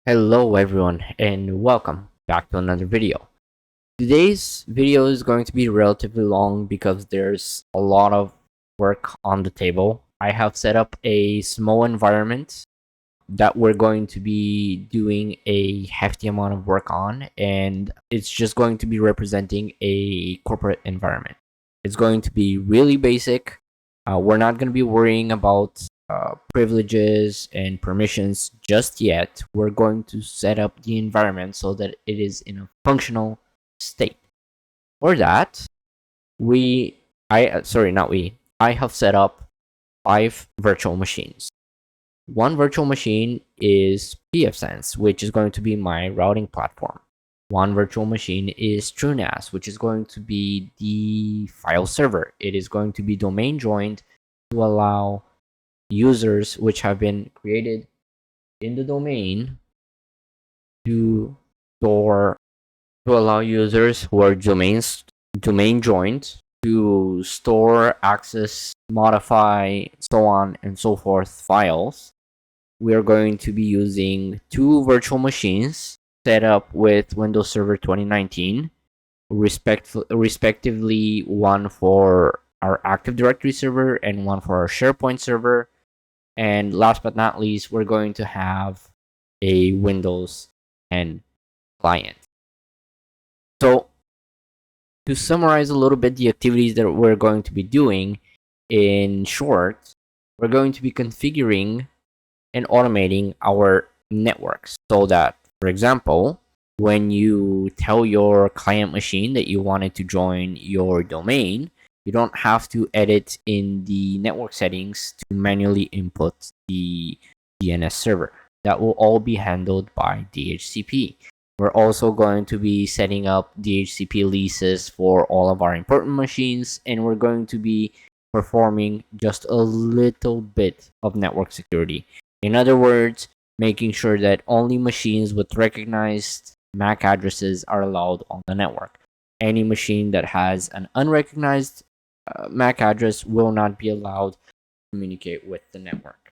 Hello everyone and welcome back to another video. Today's video is going to be relatively long because there's a lot of work on the table. I have set up a small environment that we're going to be doing a hefty amount of work on, and it's just going to be representing a corporate environment. It's going to be really basic. We're not going to be worrying about privileges and permissions just yet. We're going to set up the environment so that it is in a functional state. For that, I have set up 5 virtual machines. One virtual machine is PFsense, which is going to be my routing platform. One virtual machine is Truenas, which is going to be the file server. It is going to be domain joined to allow users which have been created in the domain to store to allow users who are domain joined to store, access, modify, so on and so forth files. We are going to be using 2 virtual machines set up with Windows Server 2019, respectively one for our Active Directory server and one for our SharePoint server. And last but not least, we're going to have a Windows 10 client. So to summarize a little bit the activities that we're going to be doing, in short, we're going to be configuring and automating our networks so that, for example, when you tell your client machine that you wanted to join your domain, you don't have to edit in the network settings to manually input the DNS server. That will all be handled by DHCP. We're also going to be setting up DHCP leases for all of our important machines, and we're going to be performing just a little bit of network security. In other words, making sure that only machines with recognized MAC addresses are allowed on the network. Any machine that has an unrecognized MAC address will not be allowed to communicate with the network.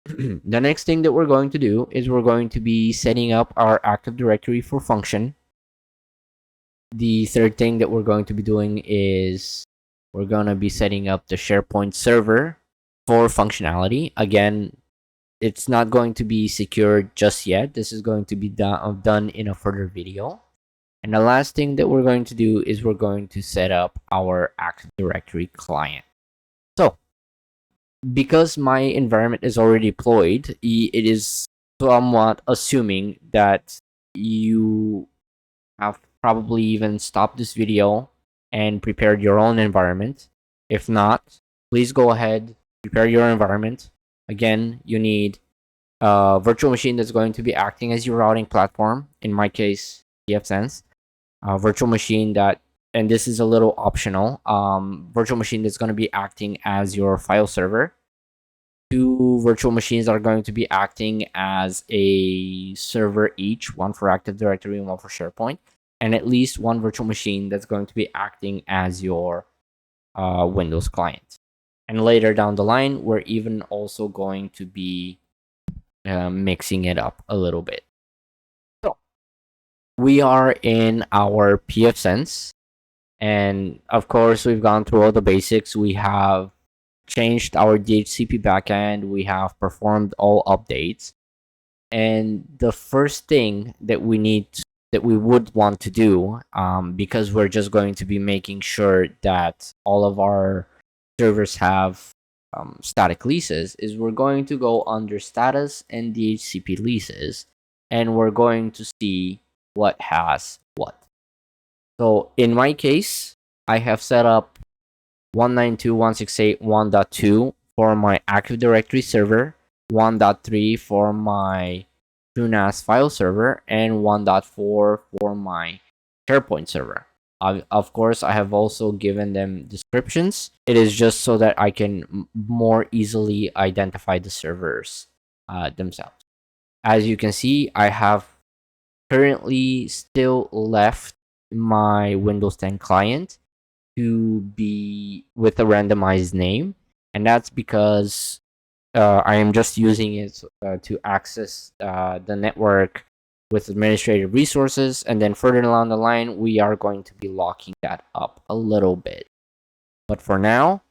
The next thing that we're going to do is we're going to be setting up our Active Directory for function. The third thing that we're going to be doing is we're going to be setting up the SharePoint server for functionality. Again, it's not going to be secured just yet. This is going to be done in a further video. And the last thing that we're going to do is we're going to set up our Active Directory client. So, because my environment is already deployed, it is somewhat assuming that you have probably even stopped this video and prepared your own environment. If not, please go ahead, prepare your environment. Again, you need a virtual machine that's going to be acting as your routing platform. In my case, PFsense. A virtual machine that, and this is a little optional, virtual machine that's going to be acting as your file server. 2 virtual machines are going to be acting as a server each, one for Active Directory and one for SharePoint, and at least 1 virtual machine that's going to be acting as your Windows client. And later down the line, we're even also going to be mixing it up a little bit. So we are in our PFsense, and of course, we've gone through all the basics. We have changed our DHCP backend. We have performed all updates. And the first thing that we would want to do, because we're just going to be making sure that all of our servers have static leases, is we're going to go under status and DHCP leases, and we're going to see what has what. So in my case, I have set up 192.168.1.2 for my Active Directory server, 1.3 for my Truenas File Server, and 1.4 for my SharePoint server. Of course, I have also given them descriptions. It is just so that I can more easily identify the servers themselves. As you can see, I have currently still left my Windows 10 client to be with a randomized name, and that's because I am just using it to access the network with administrative resources, and then further along the line, we are going to be locking that up a little bit. But for now,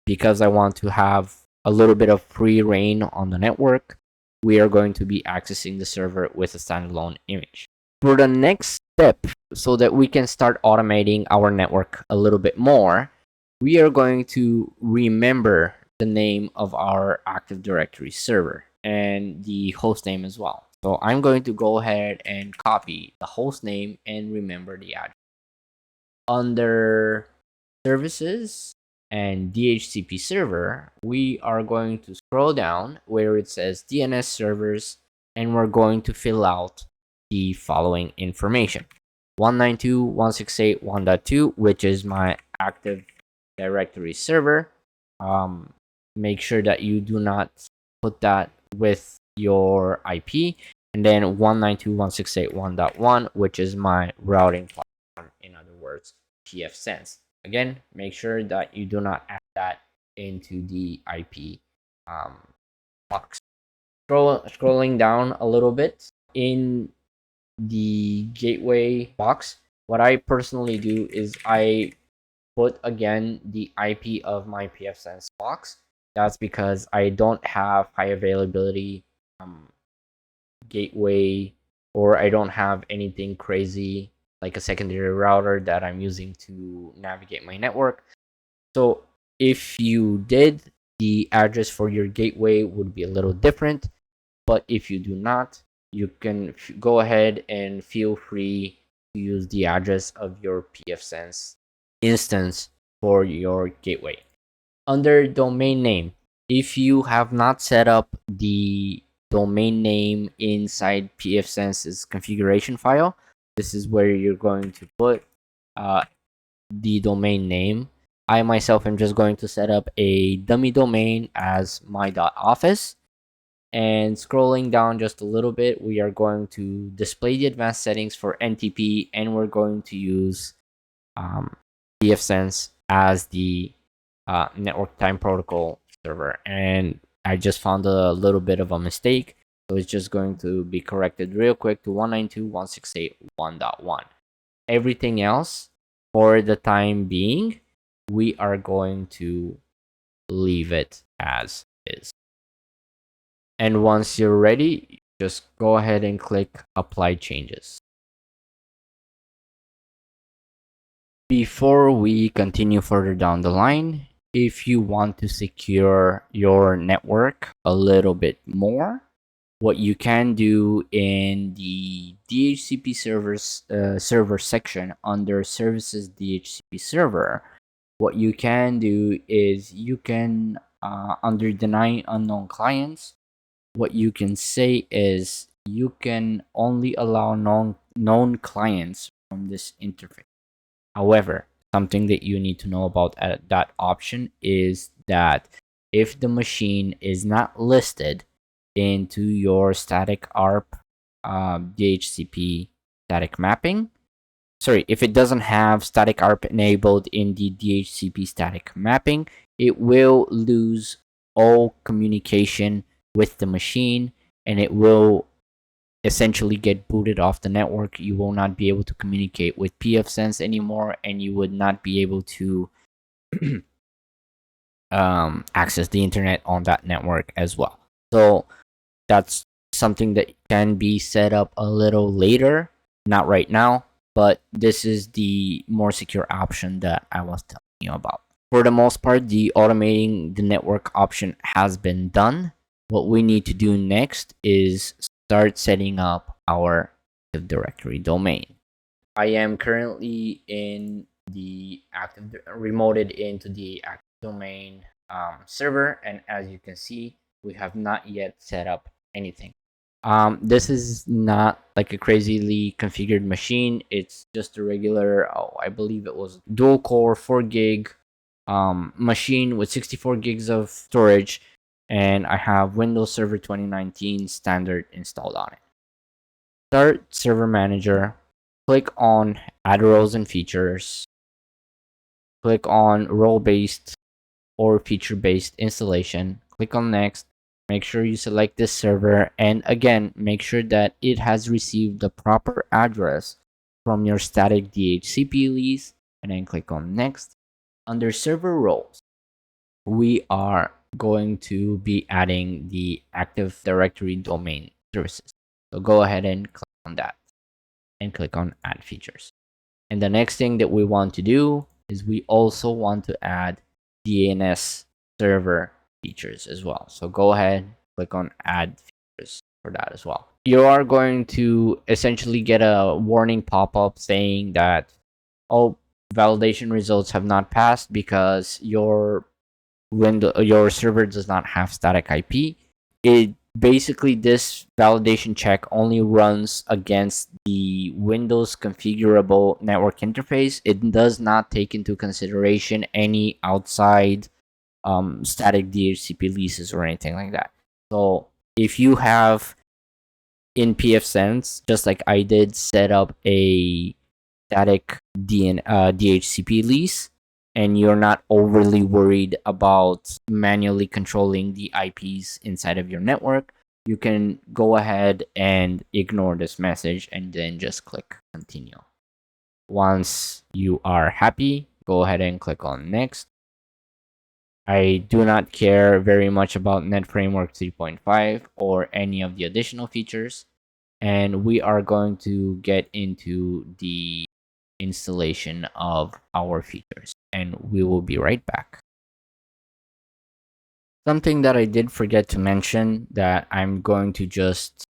because I want to have a little bit of free reign on the network, we are going to be accessing the server with a standalone image. For the next step, so that we can start automating our network a little bit more, we are going to remember the name of our Active Directory server and the host name as well. So I'm going to go ahead and copy the host name and remember the address. Under services and DHCP server, we are going to scroll down where it says DNS servers, and we're going to fill out the following information. 192.168.1.2, which is my Active Directory server. Make sure that you do not put that with your IP. And then 192.168.1.1, which is my routing platform, in other words, PFsense. Again, make sure that you do not add that into the IP box. Scrolling down a little bit in the gateway box, what I personally do is I put again the IP of my PFsense box. That's because I don't have high availability gateway, or I don't have anything crazy like a secondary router that I'm using to navigate my network. So if you did, the address for your gateway would be a little different. But if you do not, you can go ahead and feel free to use the address of your PFSense instance for your gateway. Under domain name, if you have not set up the domain name inside PFSense's configuration file, this is where you're going to put the domain name. I myself am just going to set up a dummy domain as my.office. And scrolling down just a little bit, we are going to display the advanced settings for NTP, and we're going to use PFSense as the network time protocol server. And I just found a little bit of a mistake, so it's just going to be corrected real quick to 192.168.1.1. Everything else, for the time being, we are going to leave it as is. And once you're ready, just go ahead and click Apply Changes. Before we continue further down the line, if you want to secure your network a little bit more, what you can do in the DHCP server section under Services DHCP Server, what you can do is you can, under Deny Unknown Clients, what you can say is you can only allow known clients from this interface. However, something that you need to know about that option is that if the machine is not listed into your static ARP DHCP static mapping, if it doesn't have static ARP enabled in the DHCP static mapping, it will lose all communication with the machine, and it will essentially get booted off the network. You will not be able to communicate with PFSense anymore, and you would not be able to access the internet on that network as well. So that's something that can be set up a little later, not right now, but this is the more secure option that I was telling you about. For the most part, the automating the network option has been done. What we need to do next is start setting up our Active Directory domain. I am currently in the remoted into the Active Domain server, and as you can see, we have not yet set up anything. This is not like a crazily configured machine. It's just a regular, I believe it was dual core 4 gig machine with 64 gigs of storage, and I have Windows Server 2019 standard installed on it. Start Server Manager, click on Add Roles and Features, click on Role-Based or Feature-Based Installation, click on Next, make sure you select this server, and again, make sure that it has received the proper address from your static DHCP lease, and then click on next. Under server roles, we are going to be adding the Active Directory domain services. So go ahead and click on that and click on add features. And the next thing that we want to do is we also want to add DNS server features as well. So go ahead, click on add features for that as well. You are going to essentially get a warning pop-up saying that, oh, validation results have not passed because your server does not have static IP. It basically, this validation check only runs against the Windows configurable network interface. It does not take into consideration any outside static DHCP leases or anything like that. So if you have in PFsense, just like I did, set up a static DHCP lease, and you're not overly worried about manually controlling the IPs inside of your network, you can go ahead and ignore this message and then just click continue. Once you are happy, go ahead and click on next. I do not care very much about Net Framework 3.5 or any of the additional features, and we are going to get into the installation of our features, and we will be right back. Something that I did forget to mention that I'm going to just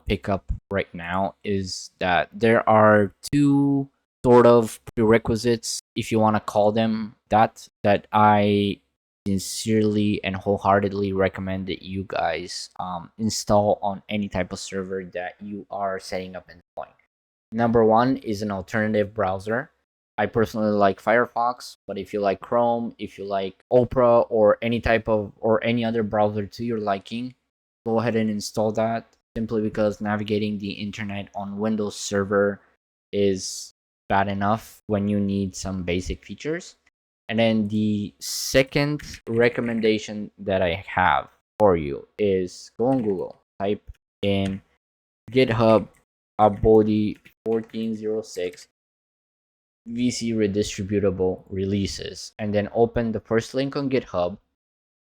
pick up right now is that there are two sort of prerequisites, if you want to call them that I sincerely and wholeheartedly recommend that you guys install on any type of server that you are setting up and deploying. Number one is an alternative browser. I personally like Firefox, but if you like Chrome, if you like Opera or any other browser to your liking, go ahead and install that, simply because navigating the internet on Windows Server is bad enough when you need some basic features. And then the second recommendation that I have for you is go on Google, type in GitHub Abodi 1406 VC redistributable releases, and then open the first link on GitHub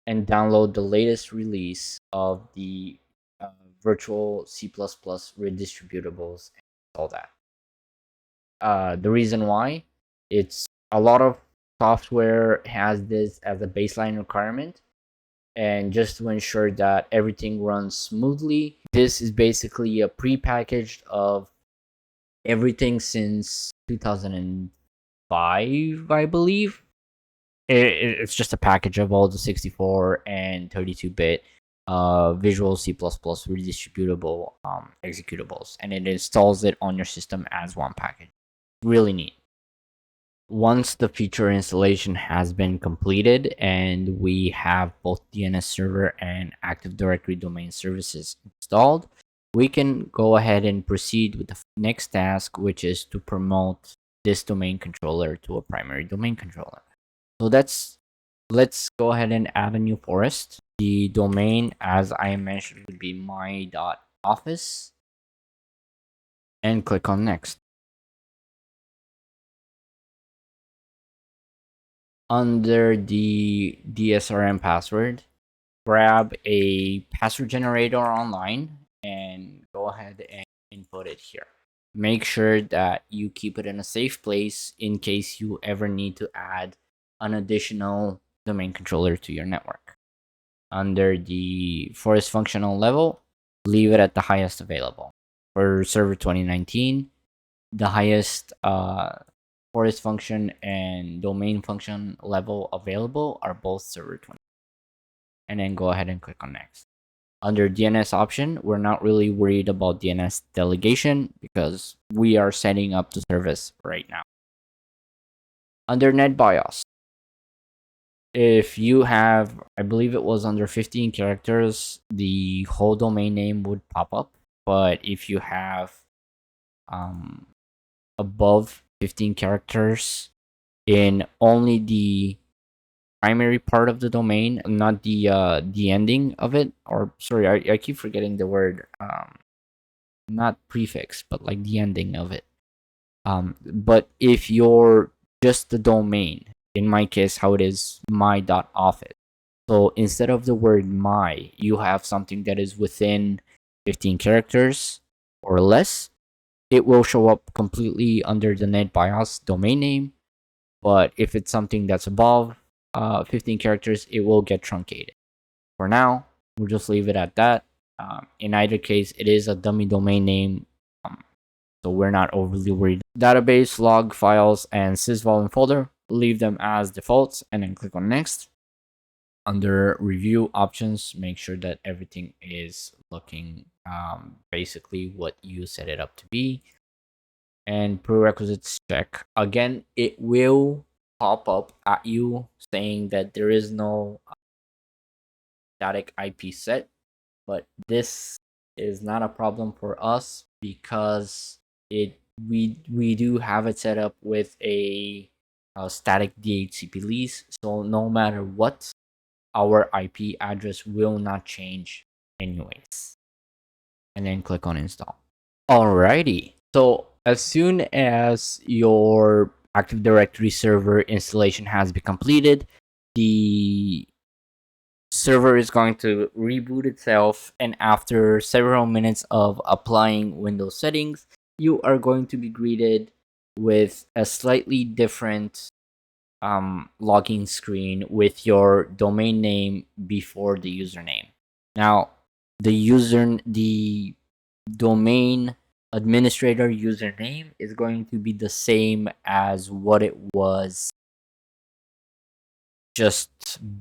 and download the latest release of the virtual C++ redistributables and all that. The reason why, it's a lot of software has this as a baseline requirement, and just to ensure that everything runs smoothly, this is basically a pre-packaged of everything since 2005, I believe. It's just a package of all the 64 and 32-bit Visual C++ redistributable executables, and it installs it on your system as one package. Really neat. Once the feature installation has been completed and we have both DNS server and Active Directory domain services installed, we can go ahead and proceed with the next task, which is to promote this domain controller to a primary domain controller. So let's go ahead and add a new forest. The domain, as I mentioned, would be my.office, and click on next. Under the DSRM password, grab a password generator online and go ahead and input it here. Make sure that you keep it in a safe place in case you ever need to add an additional domain controller to your network. Under the forest functional level, leave it at the highest available. For server 2019, the highest forest function and domain function level available are both server 20. And then go ahead and click on next. Under DNS option, we're not really worried about DNS delegation because we are setting up the service right now. Under NetBIOS, if you have, I believe it was under 15 characters, the whole domain name would pop up. But if you have above 15 characters in only the primary part of the domain, not the ending of it. Or sorry, I keep forgetting the word. Not prefix, but like the ending of it. But if you're just the domain, in my case, how it is my.office. So instead of the word my, you have something that is within 15 characters or less. It will show up completely under the NetBIOS domain name. But if it's something that's above 15 characters, it will get truncated. For now, we'll just leave it at that. In either case, it is a dummy domain name, so we're not overly worried. Database, log files, and sysvolume folder, leave them as defaults, and then click on next. Under review options, make sure that everything is looking basically what you set it up to be. And prerequisites check. Again, it will pop up at you saying that there is no static IP set, but this is not a problem for us because we do have it set up with a static DHCP lease. So no matter what, our IP address will not change anyways. And then click on install. Alrighty. So as soon as your Active Directory server installation has been completed, the server is going to reboot itself, and after several minutes of applying Windows settings, you are going to be greeted with a slightly different login screen with your domain name before the username. Now, the domain administrator username is going to be the same as what it was just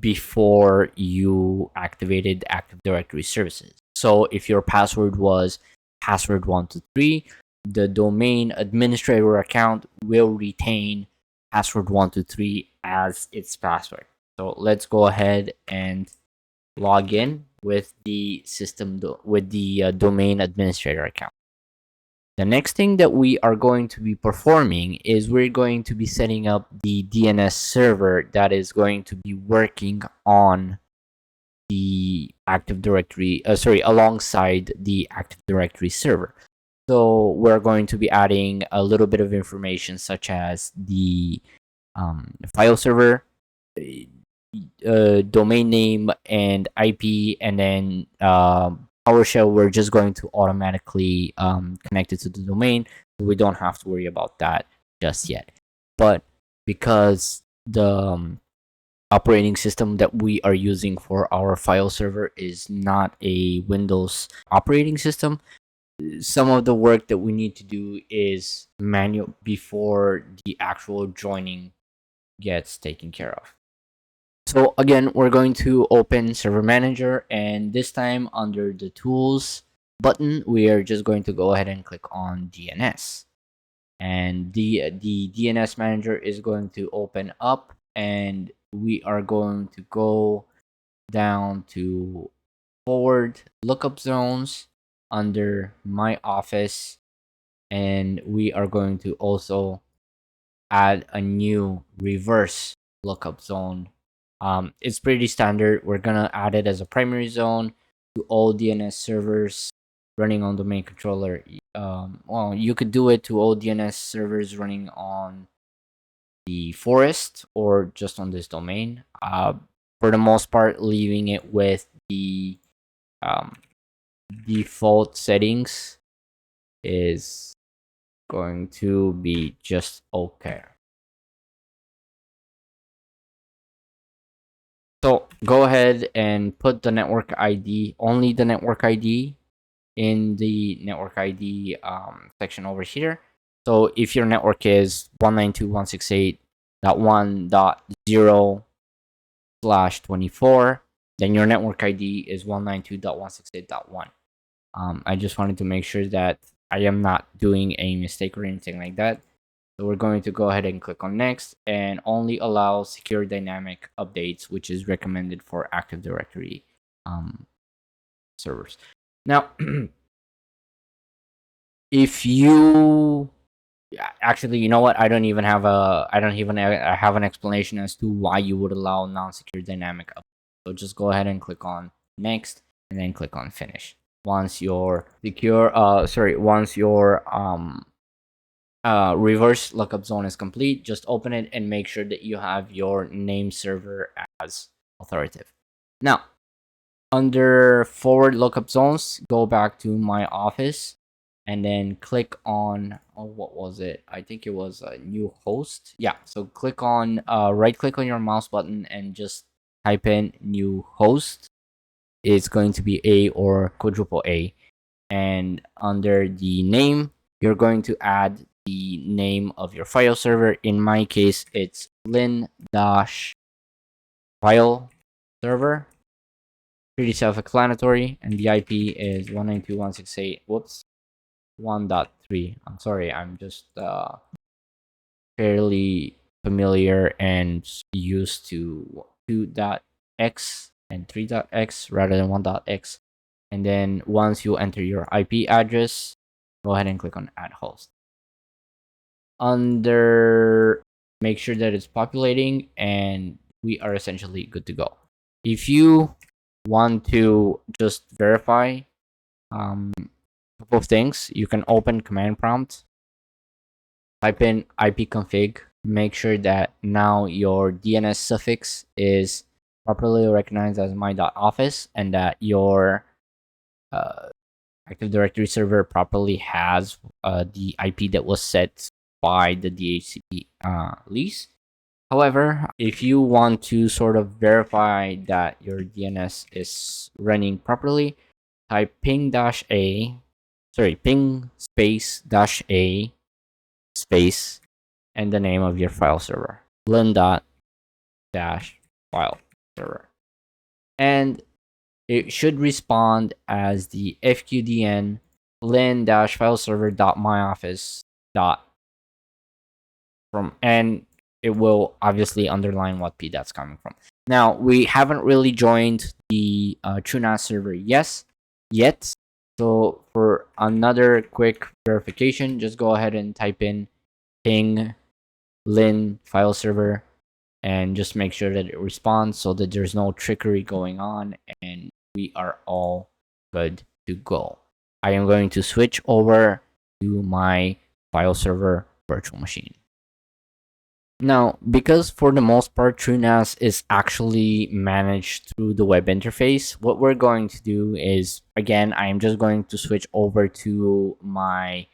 before you activated Active Directory services. So if your password was password123, the domain administrator account will retain password123 as its password. So let's go ahead and log in with the domain administrator account. The next thing that we are going to be performing is we're going to be setting up the DNS server that is going to be working on the Active Directory, alongside the Active Directory server. So we're going to be adding a little bit of information such as the file server, domain name and IP, and then PowerShell. We're just going to automatically connect it to the domain. So we don't have to worry about that just yet. But because the operating system that we are using for our file server is not a Windows operating system, some of the work that we need to do is manual before the actual joining gets taken care of. So again, we're going to open Server Manager, and this time under the Tools button, we are just going to go ahead and click on DNS. And the DNS Manager is going to open up, and we are going to go down to forward lookup zones under My Office, and we are going to also add a new reverse lookup zone. It's pretty standard. We're gonna add it as a primary zone to all DNS servers running on domain controller. Well, you could do it to all DNS servers running on the forest or just on this domain. For the most part, leaving it with the default settings is going to be just okay. So go ahead and put the network ID, only the network ID, in the network ID section over here. So if your network is 192.168.1.0/24, then your network ID is 192.168.1. I just wanted to make sure that I am not doing a mistake or anything like that. So we're going to go ahead and click on next and only allow secure dynamic updates, which is recommended for Active Directory servers. Now, if you Yeah, actually, you know what? I don't even have an explanation as to why you would allow non-secure dynamic up. So just go ahead and click on next, and then click on finish. Once your reverse lookup zone is complete, just open it and make sure that you have your name server as authoritative. Now, under forward lookup zones, go back to my office and then click on, oh, what was it? I think it was a new host. Yeah, so click on, right click on your mouse button and just type in new host. It's going to be A or quadruple A. And under the name, you're going to add the name of your file server. In my case, it's lin dash file server. Pretty self-explanatory, and the IP is 192.168. Whoops, 1.3. I'm sorry, I'm just fairly familiar and used to 2.x and 3.x rather than 1.x. And then once you enter your IP address, go ahead and click on add host. Under make sure that it's populating, and we are essentially good to go. If you want to just verify a couple of things, you can open command prompt, type in ipconfig, make sure that now your DNS suffix is properly recognized as my.office, and that your Active Directory server properly has the IP that was set by the DHCP lease. However, if you want to sort of verify that your DNS is running properly, type ping space dash a space and the name of your file server, lin dot dash file server, and it should respond as the fqdn lin dash file server dot myoffice dot from, and it will obviously underline what p that's coming from. Now, we haven't really joined the Truenas server yet. So for another quick verification, just go ahead and type in ping lin file server and just make sure that it responds so that there's no trickery going on, and we are all good to go. I am going to switch over to my file server virtual machine. Now, because for the most part, TrueNAS is actually managed through the web interface, what we're going to do is, again, I am just going to switch over to my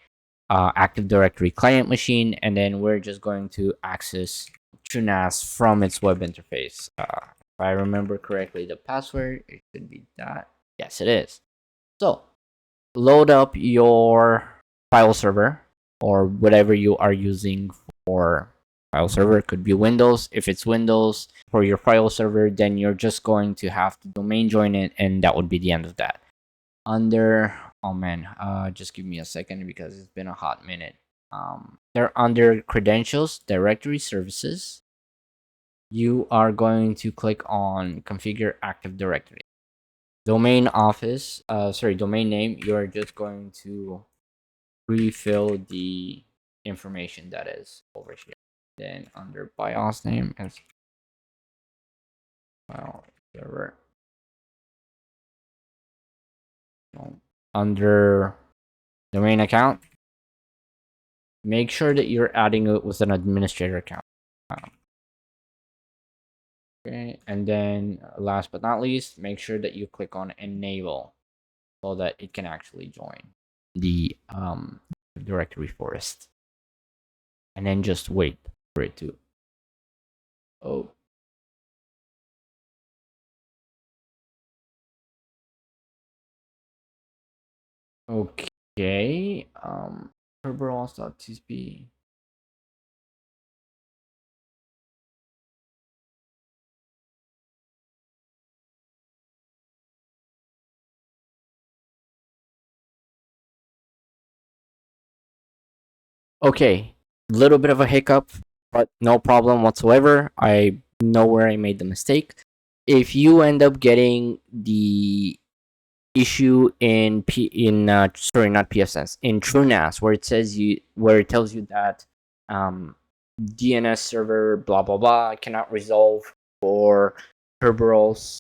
Active Directory client machine, and then we're just going to access TrueNAS from its web interface. If I remember correctly, the password, it should be that. Yes, it is. So, load up your file server or whatever you are using for file server. It could be Windows. If it's Windows for your file server, then you're just going to have to domain join it, and that would be the end of that. Under, oh man, just give me a second because it's been a hot minute. They're under credentials, directory services. You are going to click on configure Active Directory. Domain name, you're just going to refill the information that is over here. Then under BIOS name is file server. Under domain account, make sure that you're adding it with an administrator account. Okay, and then last but not least, make sure that you click on enable so that it can actually join the directory forest, and then just wait for it to. Oh. Okay. Kerberos.tcp. Okay, little bit of a hiccup, but no problem whatsoever. I know where I made the mistake. If you end up getting the issue in sorry, not PFsense, in Truenas, where it tells you that DNS server blah blah blah cannot resolve for Kerberos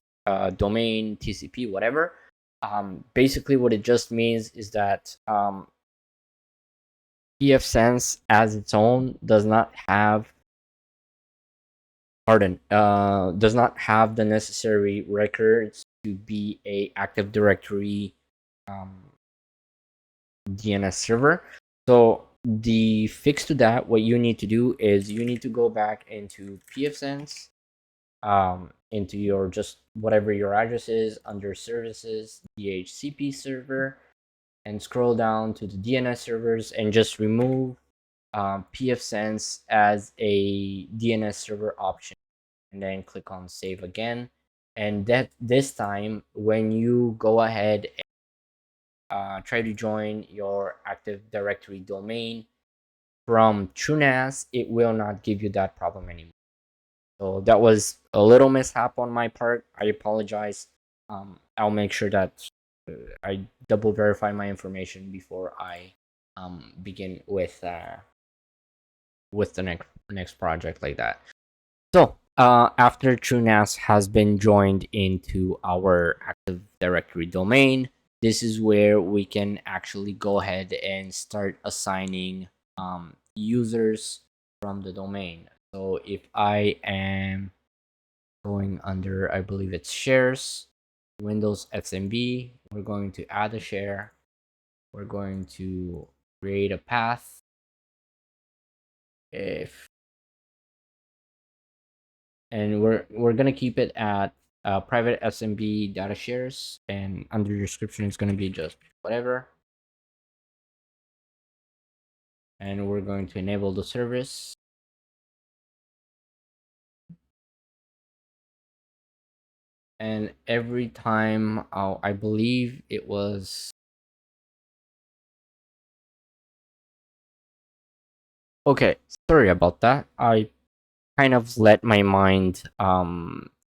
domain TCP whatever. Basically, what it just means is that PFsense as its own does not have does not have the necessary records to be a Active Directory DNS server. So the fix to that, what you need to do is you need to go back into PFSense, into your just whatever your address is under services, DHCP server, and scroll down to the DNS servers and just remove PFSense as a DNS server option, and then click on save again. And that this time, when you go ahead try to join your Active Directory domain from TrueNAS, it will not give you that problem anymore. So that was a little mishap on my part. I apologize. I'll make sure that I double verify my information before I begin with the next project like that. So after TrueNAS has been joined into our Active Directory domain, this is where we can actually go ahead and start assigning users from the domain. So if I am going under, I believe it's shares, Windows SMB, we're going to add a share. We're going to create a path. And we're gonna keep it at private SMB data shares, and under description it's gonna be just whatever. And we're going to enable the service. And every time, I believe it was, okay, sorry about that. I kind of let my mind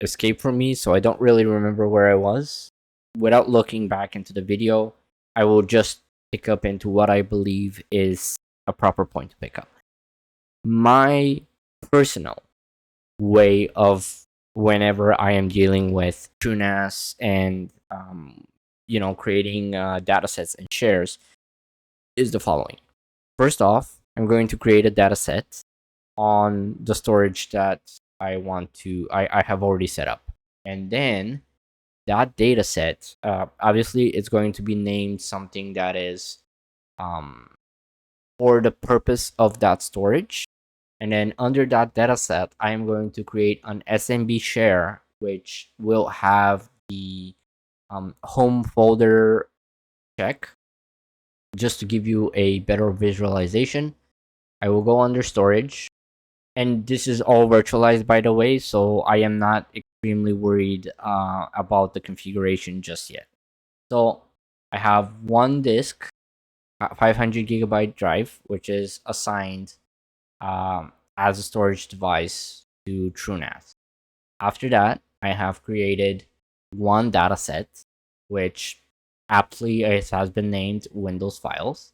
escape from me, so I don't really remember where I was. Without looking back into the video, I will just pick up into what I believe is a proper point to pick up. My personal way of, whenever I am dealing with TrueNAS and creating data sets and shares, is the following. First off, I'm going to create a data set on the storage that I have already set up. And then that data set, obviously it's going to be named something that is for the purpose of that storage. And then under that data set, I'm going to create an SMB share, which will have the home folder check. Just to give you a better visualization, I will go under storage. And this is all virtualized, by the way, so I am not extremely worried about the configuration just yet. So I have one disk, 500 gigabyte drive, which is assigned as a storage device to TrueNAS. After that, I have created one data set, which aptly it has been named Windows Files.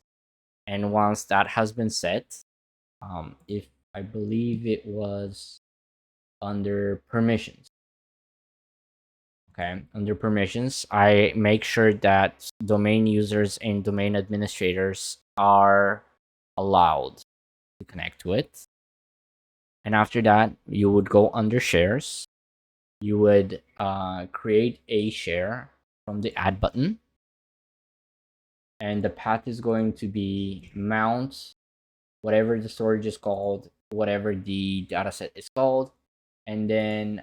And once that has been set, if I believe it was under permissions. Okay, under permissions, I make sure that domain users and domain administrators are allowed to connect to it. And after that, you would go under shares. You would create a share from the add button. And the path is going to be mount, whatever the storage is called, whatever the dataset is called. And then,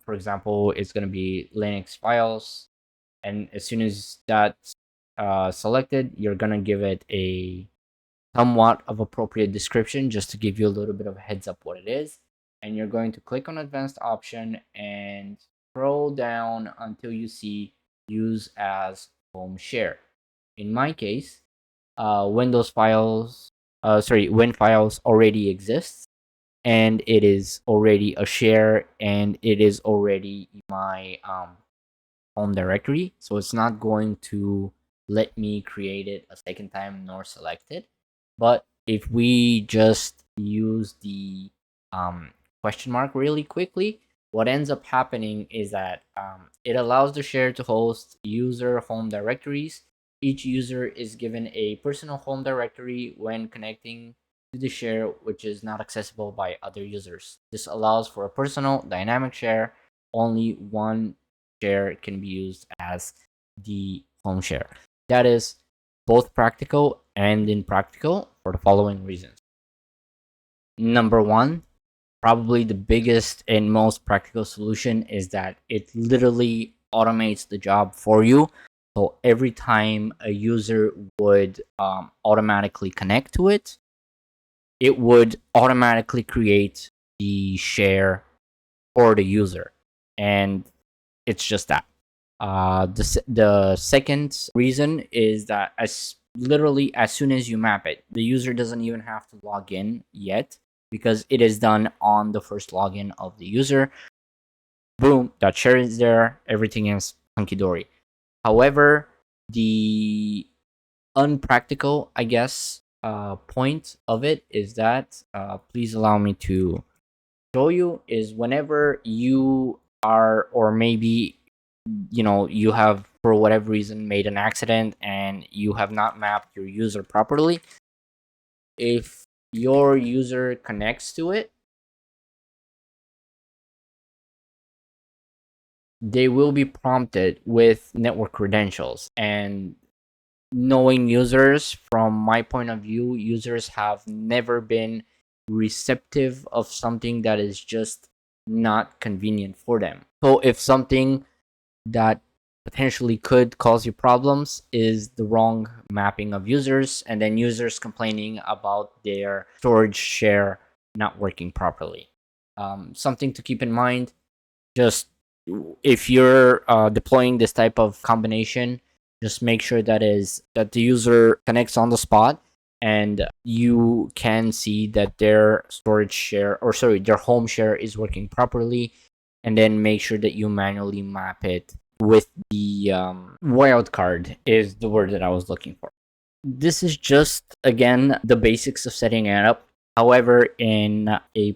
for example, it's going to be Linux files. And as soon as that's selected, you're going to give it a somewhat of appropriate description just to give you a little bit of a heads up what it is. And you're going to click on advanced option and scroll down until you see use as home share. In my case, Windows files, Win files already exists, and it is already a share, and it is already my home directory, so it's not going to let me create it a second time nor select it. But if we just use the question mark really quickly, what ends up happening is that it allows the share to host user home directories. Each user is given a personal home directory when connecting to the share, which is not accessible by other users. This allows for a personal dynamic share. Only one share can be used as the home share. That is both practical and impractical for the following reasons. Number one, probably the biggest and most practical solution is that it literally automates the job for you. So every time a user would automatically connect to it, it would automatically create the share for the user. And it's just that. The second reason is that as soon as you map it, the user doesn't even have to log in yet because it is done on the first login of the user. Boom, that share is there. Everything is hunky dory. However, the unpractical, I guess, point of it is that please allow me to show you is whenever you are, or maybe you have for whatever reason made an accident and you have not mapped your user properly. If your user connects to it, they will be prompted with network credentials. And knowing users, from my point of view, users have never been receptive of something that is just not convenient for them. So if something that potentially could cause you problems is the wrong mapping of users, and then users complaining about their storage share not working properly. Something to keep in mind, just if you're deploying this type of combination, just make sure that the user connects on the spot and you can see that their storage share, or sorry, their home share is working properly, and then make sure that you manually map it with the wildcard is the word that I was looking for. This is just, again, the basics of setting it up. However, in a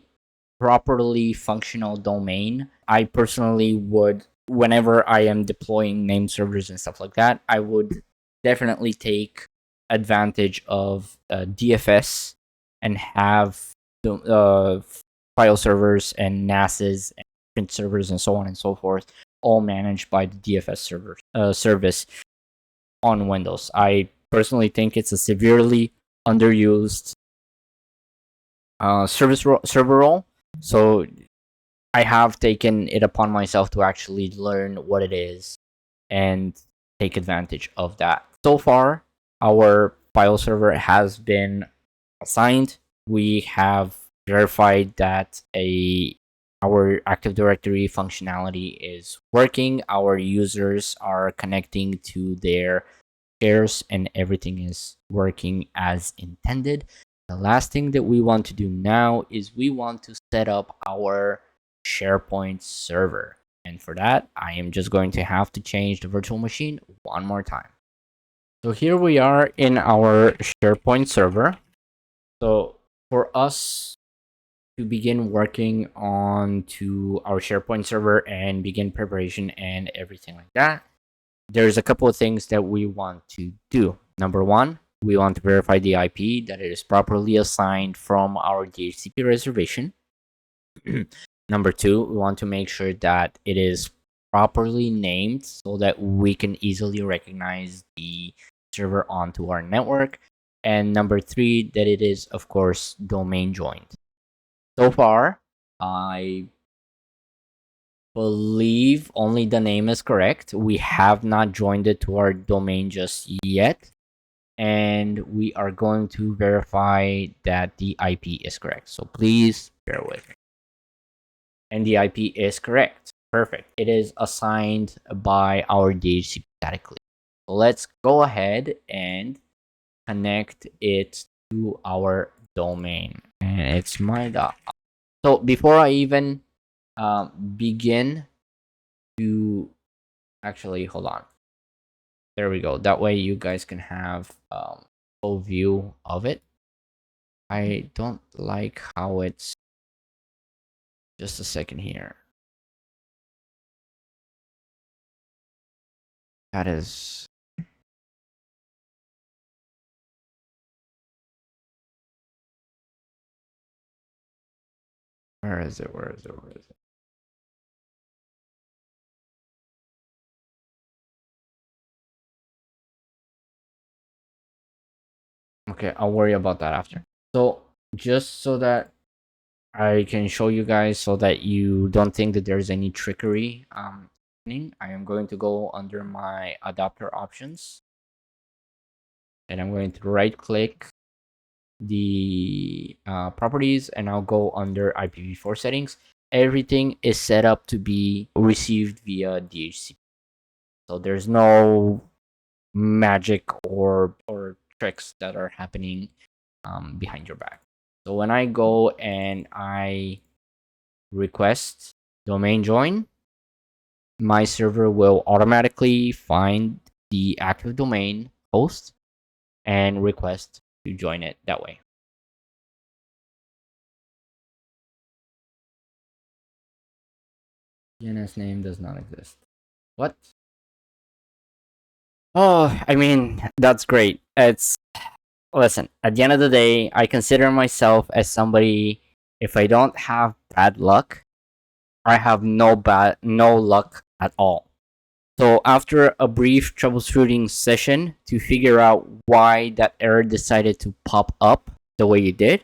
properly functional domain, I personally would, whenever I am deploying name servers and stuff like that, I would definitely take advantage of DFS and have the file servers and NASs and print servers and so on and so forth all managed by the DFS service on Windows. I personally think it's a severely underused server role. So I have taken it upon myself to actually learn what it is and take advantage of that. So far, our file server has been assigned. We have verified that our Active Directory functionality is working. Our users are connecting to their shares and everything is working as intended. The last thing that we want to do now is we want to set up our SharePoint server. And for that, I am just going to have to change the virtual machine one more time. So here we are in our SharePoint server. So for us to begin working on to our SharePoint server and begin preparation and everything like that, there's a couple of things that we want to do. Number one, we want to verify the IP that it is properly assigned from our DHCP reservation. Number two, we want to make sure that it is properly named so that we can easily recognize the server onto our network. And number three, that it is, of course, domain joined. So far, I believe only the name is correct. We have not joined it to our domain just yet. And we are going to verify that the IP is correct. So please bear with me. And the IP is correct. Perfect. It is assigned by our DHCP statically. So let's go ahead and connect it to our domain. And it's my dot. So before I even begin to Actually, hold on. There we go. That way you guys can have full view of it. I don't like how it's just a second here. That is where is it? Where is it? Where is it? Okay, I'll worry about that after. So just so that I can show you guys so that you don't think that there's any trickery happening, I am going to go under my adapter options and I'm going to right click the properties and I'll go under IPv4 settings. Everything is set up to be received via DHCP. So there's no magic or tricks that are happening behind your back. So when I go and I request domain join, my server will automatically find the active domain host and request to join it that way. DNS name does not exist. What? Oh, I mean, that's great. Listen, at the end of the day, I consider myself as somebody, if I don't have bad luck, I have no luck at all. So after a brief troubleshooting session to figure out why that error decided to pop up the way it did,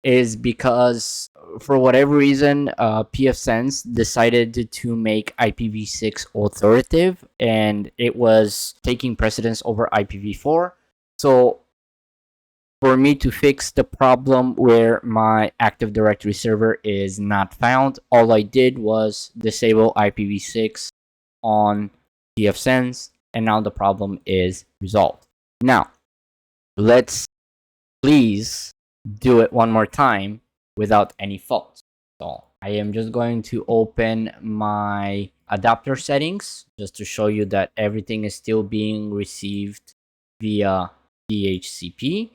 is because for whatever reason, PFsense decided to make IPv6 authoritative, and it was taking precedence over IPv4. So for me to fix the problem where my Active Directory server is not found, all I did was disable IPv6 on PFSense, and now the problem is resolved. Now, let's please do it one more time without any faults. So I am just going to open my adapter settings just to show you that everything is still being received via DHCP,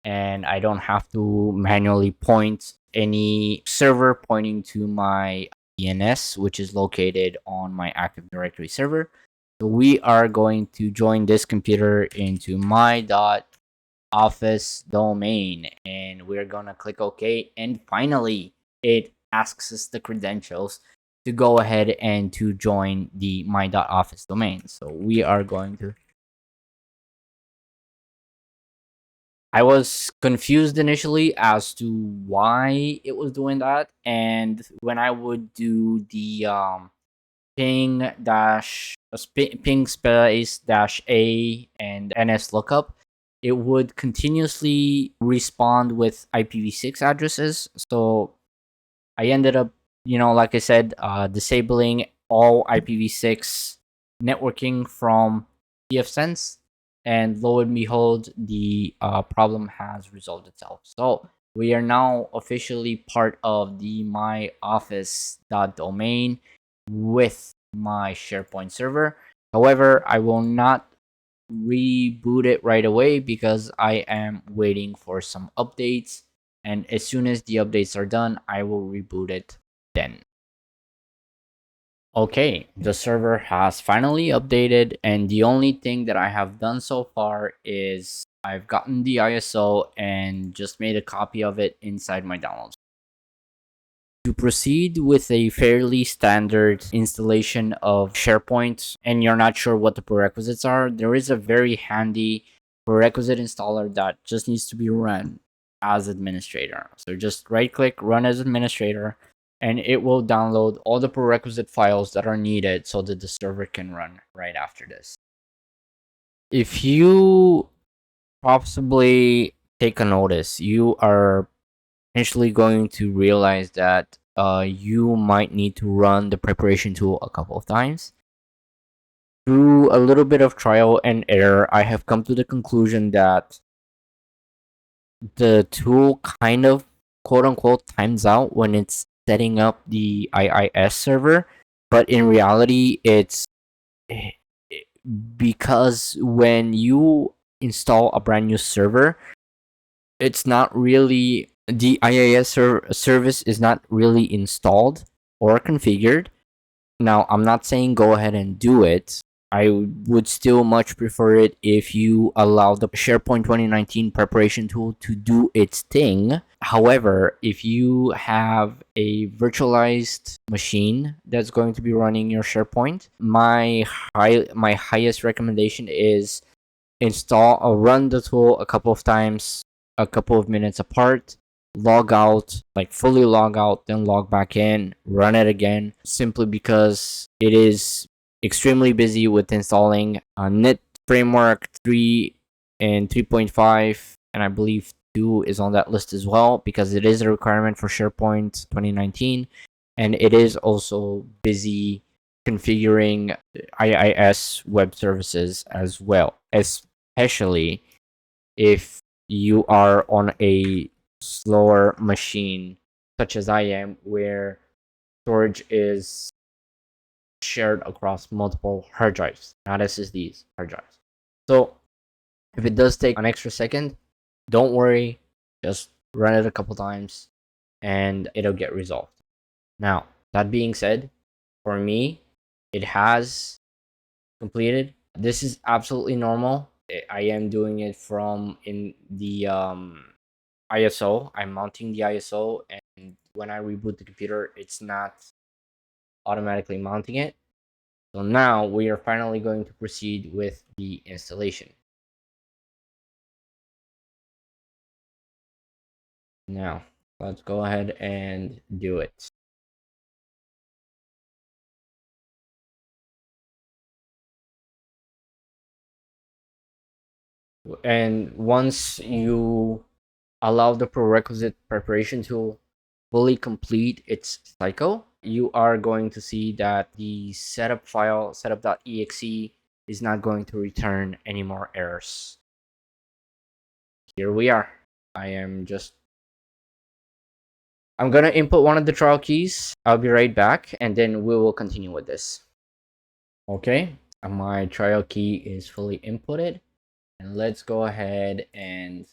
and I don't have to manually point any server pointing to my DNS, which is located on my Active Directory server. So we are going to join this computer into my.office domain, and we're gonna click OK, and finally it asks us the credentials to go ahead and to join the my.office domain. So we are going to I was confused initially as to why it was doing that, and when I would do the ping space dash a and ns lookup, it would continuously respond with IPv6 addresses. So I ended up, like I said, disabling all IPv6 networking from PFSense, and lo and behold, the problem has resolved itself. So we are now officially part of the my office domain with my SharePoint server. However, I will not reboot it right away because I am waiting for some updates, and as soon as the updates are done, I will reboot it then. Okay, the server has finally updated, and the only thing that I have done so far is I've gotten the ISO and just made a copy of it inside my downloads. To proceed with a fairly standard installation of SharePoint and you're not sure what the prerequisites are, there is a very handy prerequisite installer that just needs to be run as administrator. So just right click, run as administrator, and it will download all the prerequisite files that are needed so that the server can run right after this. If you possibly take a notice, you are potentially going to realize that you might need to run the preparation tool a couple of times. Through a little bit of trial and error, I have come to the conclusion that the tool kind of quote unquote times out when it's setting up the IIS server, but in reality, it's eh, because when you install a brand new server, it's not really the IIS service is not really installed or configured. Now, I'm not saying go ahead and do it. I would still much prefer it if you allow the SharePoint 2019 preparation tool to do its thing. However, if you have a virtualized machine that's going to be running your SharePoint, my highest recommendation is install or run the tool a couple of times, a couple of minutes apart, log out, like fully log out, then log back in, run it again, simply because it is extremely busy with installing Net Framework 3 and 3.5, and I believe 2 is on that list as well, because it is a requirement for SharePoint 2019, and it is also busy configuring IIS web services as well, especially if you are on a slower machine such as I am, where storage is shared across multiple hard drives, not SSDs, hard drives. So if it does take an extra second, don't worry, just run it a couple times and it'll get resolved. Now, that being said, for me, it has completed. This is absolutely normal. I am doing it from in the ISO. I'm mounting the ISO, and when I reboot the computer, it's not automatically mounting it. So now we are finally going to proceed with the installation. Now, let's go ahead and do it. And once you allow the prerequisite preparation tool fully complete its cycle, you are going to see that the setup file, setup.exe, is not going to return any more errors. Here we are. I'm gonna input one of the trial keys. I'll be right back, and then we will continue with this. Okay, my trial key is fully inputted, and let's go ahead and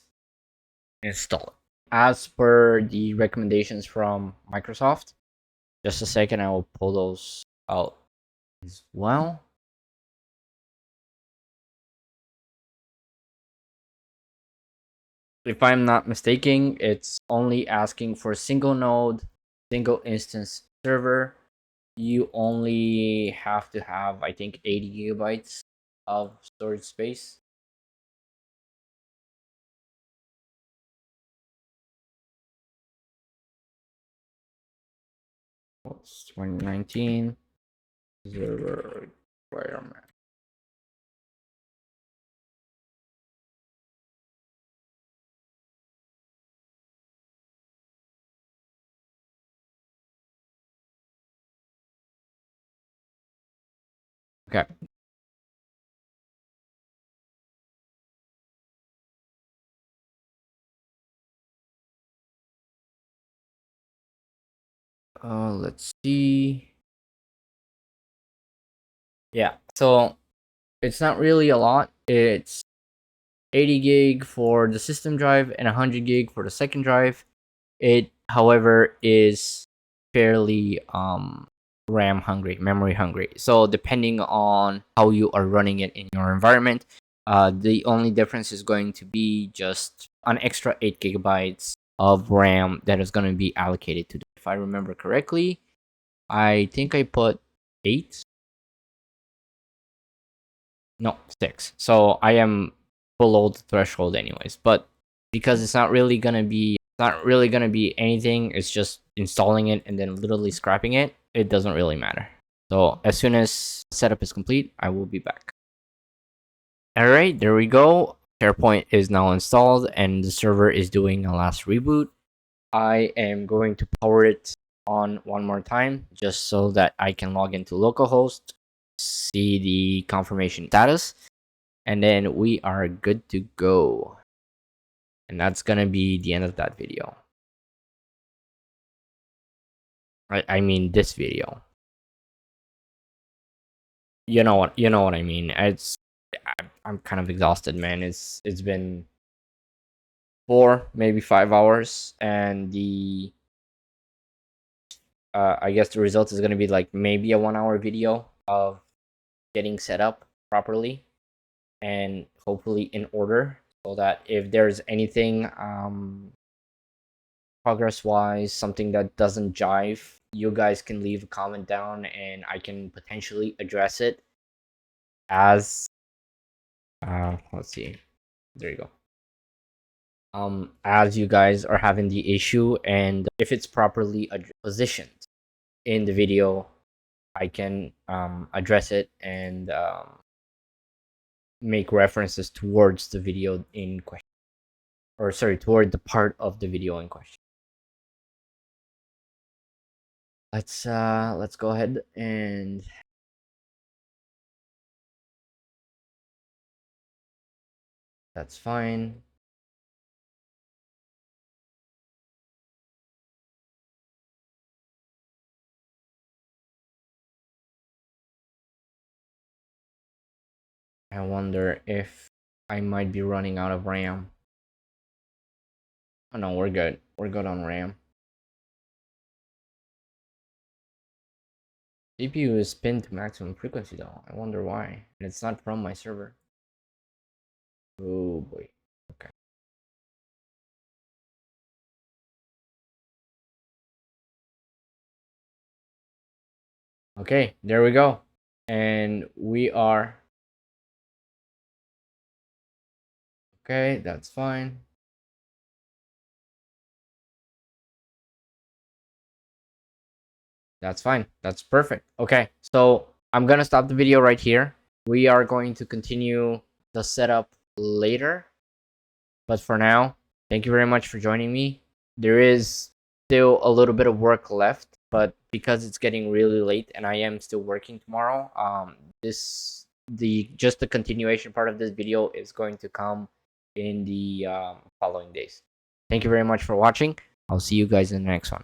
install it. As per the recommendations from Microsoft, just a second, I will pull those out as well. If I'm not mistaken, it's only asking for single node, single instance server. You only have to have, I think, 80 gigabytes of storage space. What's 2019 server requirement? Okay. Let's see. Yeah, so it's not really a lot. It's 80 gig for the system drive and 100 gig for the second drive. It, however, is fairly RAM hungry, memory hungry. So depending on how you are running it in your environment, the only difference is going to be just an extra 8 gigabytes of RAM that is going to be allocated to. If I remember correctly, I think I put 8. No, 6. So I am below the threshold anyways. But because it's not really gonna be anything, it's just installing it and then literally scrapping it, it doesn't really matter. So as soon as setup is complete, I will be back. Alright, there we go. SharePoint is now installed and the server is doing a last reboot. I am going to power it on one more time just so that I can log into localhost, see the confirmation status, and then we are good to go. And that's gonna be the end of that video. I mean this video. you know what I mean. I'm kind of exhausted, man. It's been 4, maybe 5 hours, and the I guess the result is gonna be like maybe a 1 hour video of getting set up properly and hopefully in order, so that if there's anything progress wise, something that doesn't jive, you guys can leave a comment down and I can potentially address it as let's see, there you go, as you guys are having the issue, and if it's properly positioned in the video, I can address it and make references towards the video in question, or sorry, toward the part of the video in question. Let's go ahead and that's fine. I wonder if I might be running out of RAM. Oh no, we're good. We're good on RAM. CPU is pinned to maximum frequency though. I wonder why. And it's not from my server. Oh boy. Okay. Okay, there we go. And we are okay, that's fine. That's fine. That's perfect. Okay, so I'm gonna stop the video right here. We are going to continue the setup later. But for now, thank you very much for joining me. There is still a little bit of work left, but because it's getting really late and I am still working tomorrow, just the continuation part of this video is going to come in the following days. Thank you very much for watching. I'll see you guys in the next one.